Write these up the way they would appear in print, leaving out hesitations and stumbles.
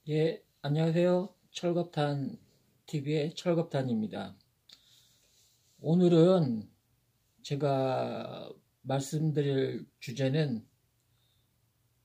예, 안녕하세요. 철겁탄 TV의 철겁탄입니다. 오늘은 제가 말씀드릴 주제는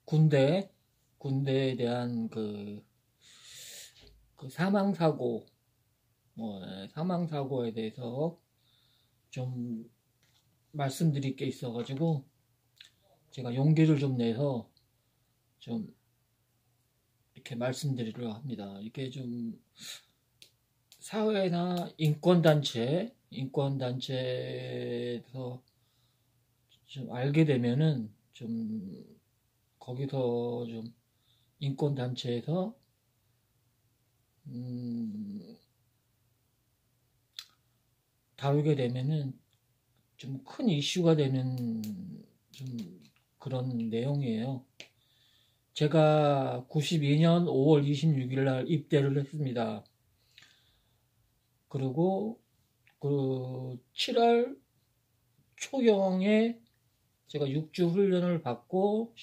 군대에 대한 그 사망사고에 대해서 좀 말씀드릴 게 있어가지고 제가 용기를 좀 내서 좀 이렇게 말씀드리려 합니다. 이렇게 좀 사회나 인권단체에서 좀 알게 되면은 좀 거기서 좀 인권단체에서 다루게 되면은 좀 큰 이슈가 되는 좀 그런 내용이에요. 제가 92년 5월 26일 날 입대를 했습니다. 그리고 그 7월 초경에 제가 6주 훈련을 받고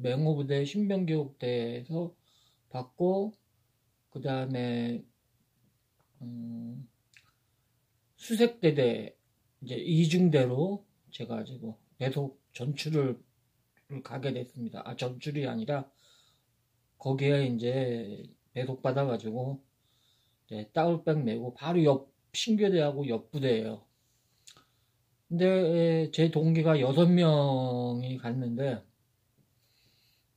맹호부대 신병교육대에서 받고 그 다음에 수색대대 이제 이중대로 제가 지금 배속 전출을 가게 됐습니다. 전출이 아니라 거기에 이제 배속 받아가지고 따울백 메고 바로 옆 신교대하고 옆 부대예요. 근데 제 동기가 6명이 갔는데,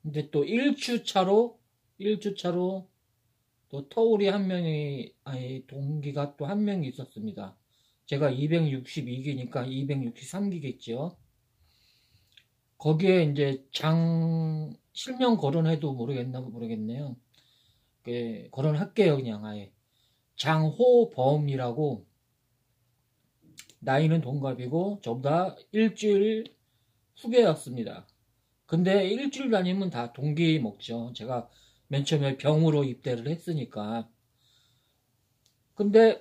근데 또 1주차로 또 터울이 한 명이, 아니, 동기가 또 한 명이 있었습니다. 제가 262기니까 263기겠죠. 거기에 이제 실명 거론해도 모르겠네요. 거론할게요, 그냥 아예. 장호범이라고, 나이는 동갑이고 저보다 일주일 후배였습니다. 근데 일주일 다니면 다 동기 먹죠. 제가 맨 처음에 병으로 입대를 했으니까. 근데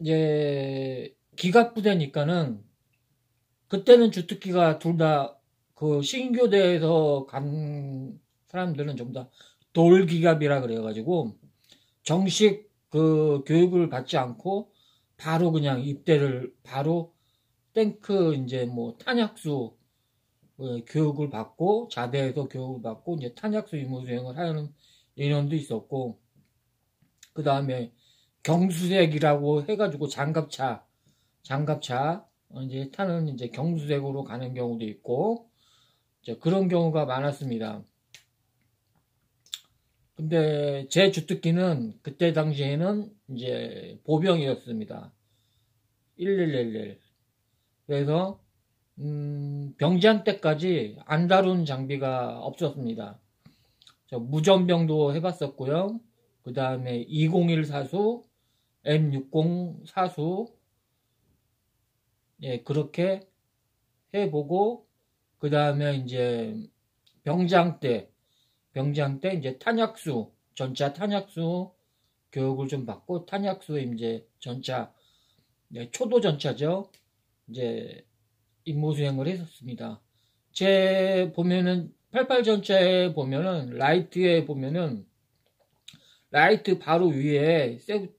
이제 기갑부대니까는 그때는 주특기가 둘 다 그 신교대에서 간 사람들은 전부 다 돌기갑이라 그래가지고 정식 그 교육을 받지 않고 바로 그냥 입대를 바로 탱크 이제 뭐 탄약수 교육을 받고 자대에서 교육을 받고 이제 탄약수 임무 수행을 하는 인원도 있었고, 그 다음에 경수색이라고 해가지고 장갑차 이제 타는 이제 경수색으로 가는 경우도 있고 이제 그런 경우가 많았습니다. 근데 제 주특기는 그때 당시에는 이제 보병이었습니다. 1111. 그래서 병장 때까지 안 다룬 장비가 없었습니다. 무전병도 해봤었고요. 그 다음에 201 사수, M60 사수, 예, 그렇게 해보고, 그 다음에 이제 병장 때 이제 전차 탄약수 교육을 좀 받고, 탄약수 이제 전차, 네, 초도 전차죠. 이제 임무 수행을 했었습니다. 보면은 88 전차에 보면은 라이트 바로 위에 쇠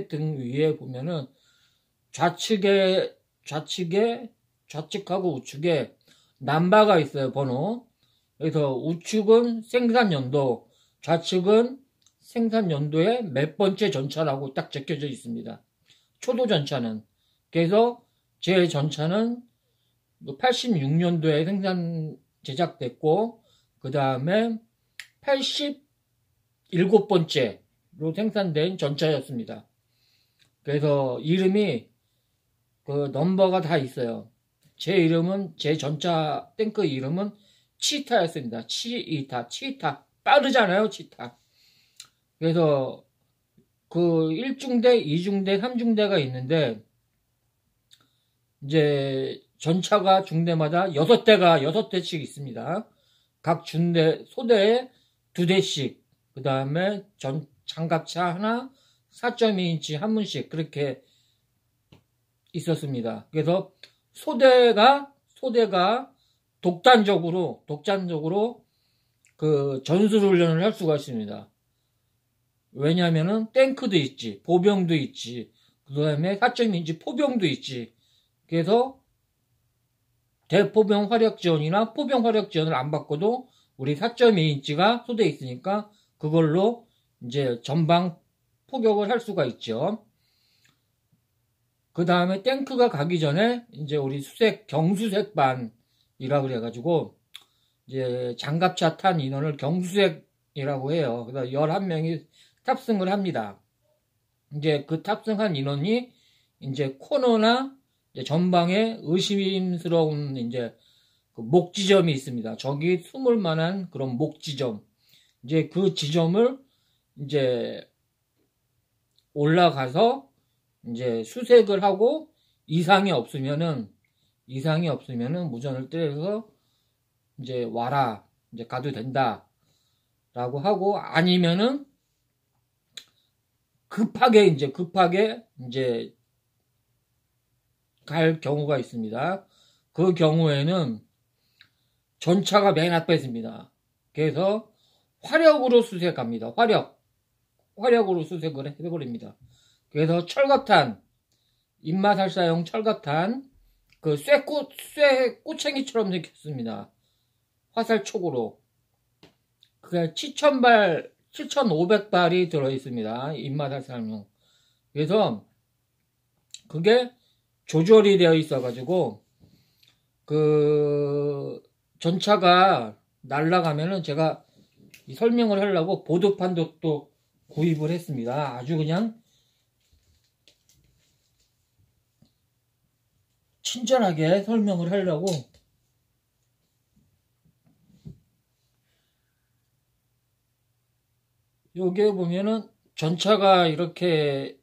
등 위에 보면은 좌측하고 우측에 남바가 있어요, 번호. 그래서 우측은 생산연도, 좌측은 생산연도의 몇 번째 전차라고 딱 적혀져 있습니다. 초도 전차는. 그래서 제 전차는 86년도에 제작됐고, 그 다음에 87번째로 생산된 전차였습니다. 그래서 이름이 그 넘버가 다 있어요. 제 전차 탱크 이름은 치타였습니다. 치타. 빠르잖아요, 치타. 그래서 그 1중대, 2중대, 3중대가 있는데, 이제 전차가 중대마다 6대씩 있습니다. 각 소대에 2대씩, 그 다음에 장갑차 하나, 4.2인치 한 문씩 그렇게 있었습니다. 그래서 소대가 독단적으로 그 전술훈련을 할 수가 있습니다. 왜냐면은 탱크도 있지, 보병도 있지, 그 다음에 4.2인치 포병도 있지. 그래서 대포병 화력지원이나 포병 화력지원을 안 받고도 우리 4.2인치가 소대에 있으니까 그걸로 이제 전방 포격을 할 수가 있죠. 그 다음에 탱크가 가기 전에 이제 우리 경수색반이라 그래가지고 이제 장갑차 탄 인원을 경수색이라고 해요. 그래서 11명이 탑승을 합니다. 이제 그 탑승한 인원이 이제 코너나 이제 전방에 의심스러운 이제 그 목지점이 있습니다. 저기 숨을 만한 그런 목지점. 이제 그 지점을 이제 올라가서 이제 수색을 하고 이상이 없으면은 무전을 때려서 이제 와라, 이제 가도 된다 라고 하고, 아니면은 급하게 이제 갈 경우가 있습니다. 그 경우에는 전차가 맨 앞에 있습니다. 그래서 화력으로 수색합니다. 화력으로 수색을 해버립니다. 그래서 철갑탄, 입마살사용 철갑탄, 그 꼬챙이처럼 생겼습니다. 화살촉으로. 그게 7,500발이 들어있습니다. 입마살사용. 그래서 그게 조절이 되어 있어가지고, 그, 전차가 날아가면은 제가 설명을 하려고 보드판도 또 구입을 했습니다. 아주 그냥 친절하게 설명을 하려고. 여기에 보면은 전차가 이렇게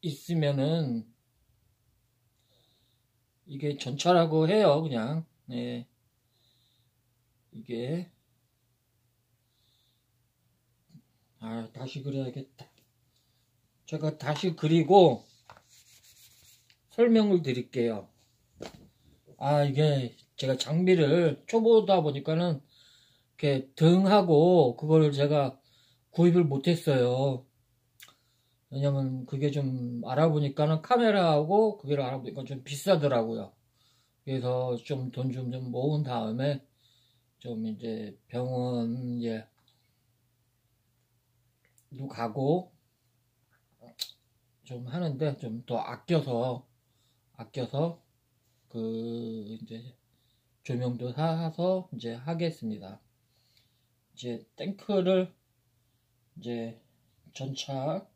있으면은 이게 전차라고 해요. 그냥 네. 이게 다시 그려야겠다. 제가 다시 그리고 설명을 드릴게요. 이게 제가 장비를 초보다 보니까는 이렇게 등하고 그걸 제가 구입을 못했어요. 왜냐면 그게 좀 알아보니까는 카메라하고 그걸 알아보니까 좀 비싸더라고요. 그래서 좀 돈 좀 모은 다음에 좀 이제 병원 가고 좀 하는데 좀 더 아껴서 그 이제 조명도 사서 이제 하겠습니다. 이제 탱크를 이제 전차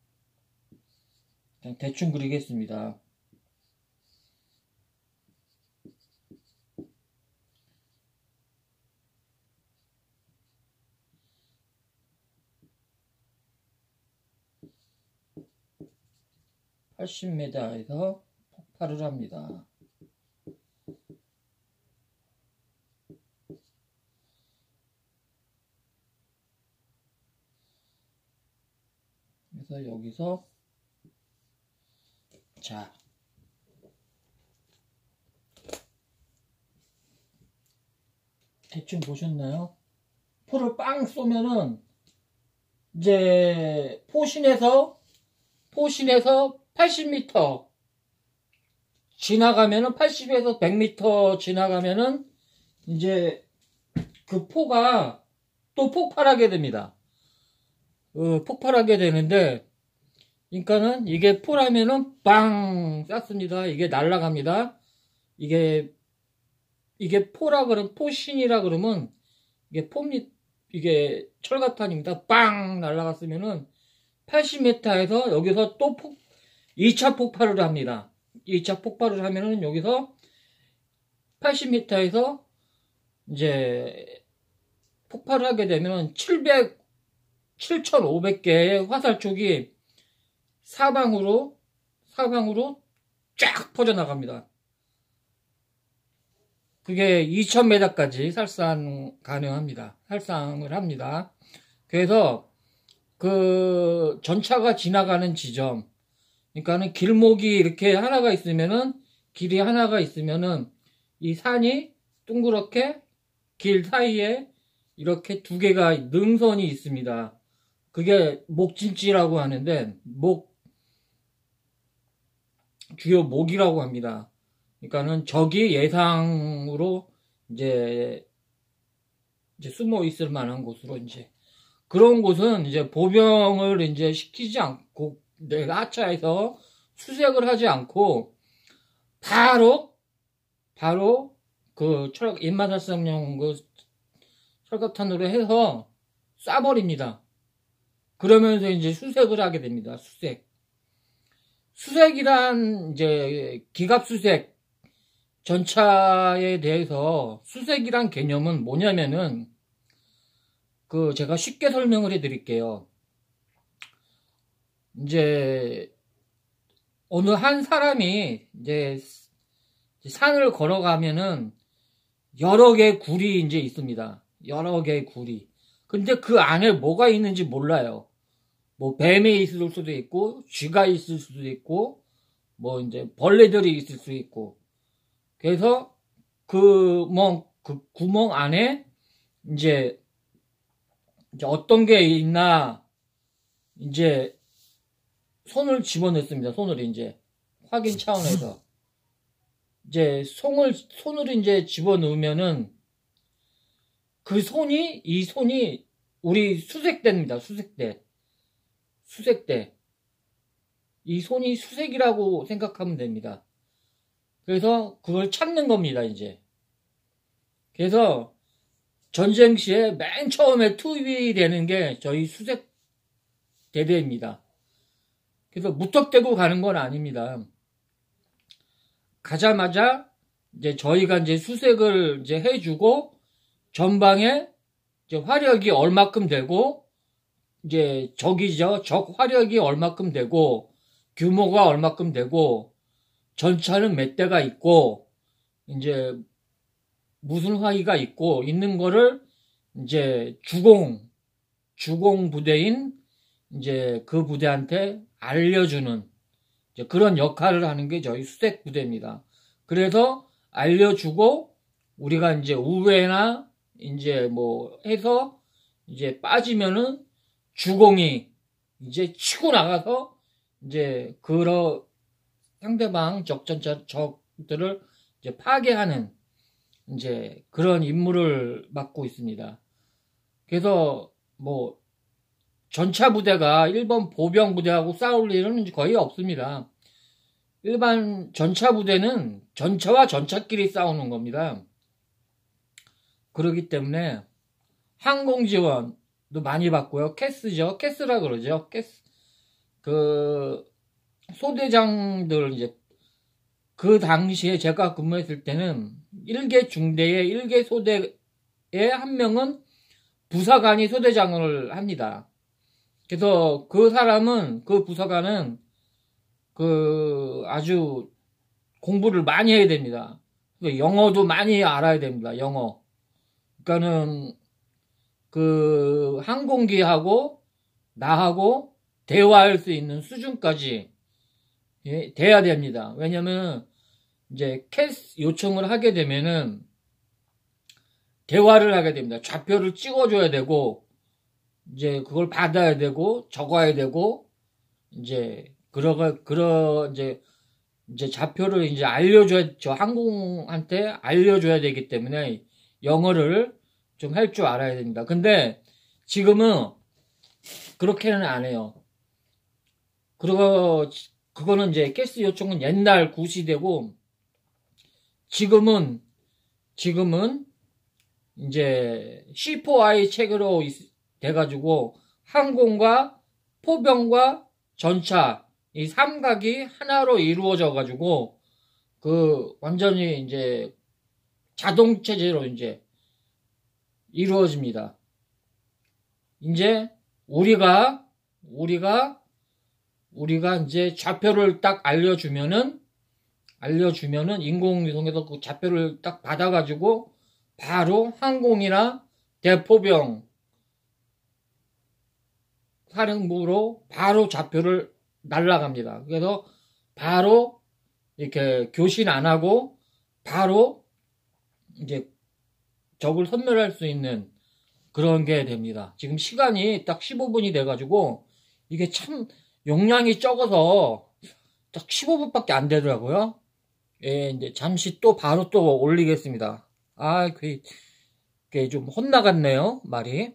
그냥 대충 그리겠습니다. (80m에서) 폭발을 합니다. 그래서 여기서 자 대충 보셨나요? 포를 빵 쏘면은 이제 포신에서 80m 지나가면은 80에서 100m 지나가면은 이제 그 포가 또 폭발하게 됩니다. 폭발하게 되는데, 그러니까는 이게 포라면은 빵 쐈습니다. 이게 날아갑니다. 이게 포신이라 그러면 이게 철갑탄입니다. 빵 날아갔으면은 80m에서 여기서 또 2차 폭발을 합니다. 2차 폭발을 하면은 여기서 80m에서 이제 폭발을 하게 되면은 7,500개의 화살촉이 사방으로 쫙 퍼져나갑니다. 그게 2,000m까지 살상을 합니다. 그래서 그 전차가 지나가는 지점, 그러니까는 길목이 이렇게 길이 하나가 있으면은 이 산이 둥그렇게 길 사이에 이렇게 두 개가 능선이 있습니다. 그게 목진지라고 하는데, 주요 목이라고 합니다. 그러니까는 적이 예상으로 이제 숨어 있을 만한 곳으로 이제 그런 곳은 이제 보병을 이제 시키지 않고 내가 하차해서 수색을 하지 않고 바로 그 인마살상용 그 철갑탄으로 해서 쏴버립니다. 그러면서 이제 수색을 하게 됩니다. 수색이란 이제 기갑수색 전차에 대해서 수색이란 개념은 뭐냐면은 그 제가 쉽게 설명을 해드릴게요. 이제 어느 한 사람이 이제 산을 걸어가면은 여러 개의 굴이 이제 있습니다. 여러 개의 굴이. 근데 그 안에 뭐가 있는지 몰라요. 뭐 뱀이 있을 수도 있고 쥐가 있을 수도 있고 뭐 이제 벌레들이 있을 수 있고. 그래서 그 구멍 안에 이제 어떤 게 있나 이제 손을 집어넣습니다. 손을 이제 확인 차원에서 이제 손을 이제 집어넣으면은 이 손이 우리 수색대입니다. 수색대. 이 손이 수색이라고 생각하면 됩니다. 그래서 그걸 찾는 겁니다, 이제. 그래서 전쟁 시에 맨 처음에 투입되는 게 저희 수색대대입니다. 그래서 무턱대고 가는 건 아닙니다. 가자마자 이제 저희가 이제 수색을 이제 해주고 전방에 이제 화력이 얼마큼 되고 이제 적 화력이 얼마큼 되고 규모가 얼마큼 되고 전차는 몇 대가 있고 이제 무슨 화기가 있고 있는 거를 이제 주공 부대인 이제 그 부대한테 알려주는 이제 그런 역할을 하는 게 저희 수색 부대입니다. 그래서 알려주고 우리가 이제 우회나 이제 뭐 해서 이제 빠지면은 주공이 이제 치고 나가서 이제 상대방 적들을 이제 파괴하는 이제 그런 임무를 맡고 있습니다. 그래서 뭐 전차 부대가 일본 보병 부대하고 싸울 일은 거의 없습니다. 일반 전차 부대는 전차와 전차끼리 싸우는 겁니다. 그렇기 때문에 항공 지원도 많이 받고요. 캐스라 그러죠. 그 소대장들 이제 그 당시에 제가 근무했을 때는 1개 중대의 1개 소대의 한 명은 부사관이 소대장을 합니다. 그래서 그 부사관은 아주 공부를 많이 해야 됩니다. 영어도 많이 알아야 됩니다. 영어. 그러니까는 그 항공기하고 나하고 대화할 수 있는 수준까지 돼야 됩니다. 왜냐면 이제 캐스 요청을 하게 되면은 대화를 하게 됩니다. 좌표를 찍어줘야 되고 이제 그걸 받아야 되고 적어야 되고 이제 이제 좌표를 이제 저 항공한테 알려줘야 되기 때문에 영어를 좀 할 줄 알아야 됩니다. 근데 지금은 그렇게는 안 해요. 그리고 그거는 이제 캐스 요청은 옛날 구시되고 지금은 이제 C4I 체계로 돼가지고 항공과 포병과 전차 이 삼각이 하나로 이루어져 가지고 완전히 이제 자동 체제로 이제 이루어집니다. 이제 우리가 이제 좌표를 딱 알려주면은 인공위성에서 그 좌표를 딱 받아가지고 바로 항공이나 대포병 사령부로 바로 좌표를 날아갑니다. 그래서 바로 이렇게 교신 안 하고 바로 이제 적을 섬멸할 수 있는 그런 게 됩니다. 지금 시간이 딱 15분이 돼가지고 이게 참 용량이 적어서 딱 15분밖에 안 되더라고요. 예, 이제 잠시 또 바로 또 올리겠습니다. 아, 그게 좀 혼나갔네요, 말이.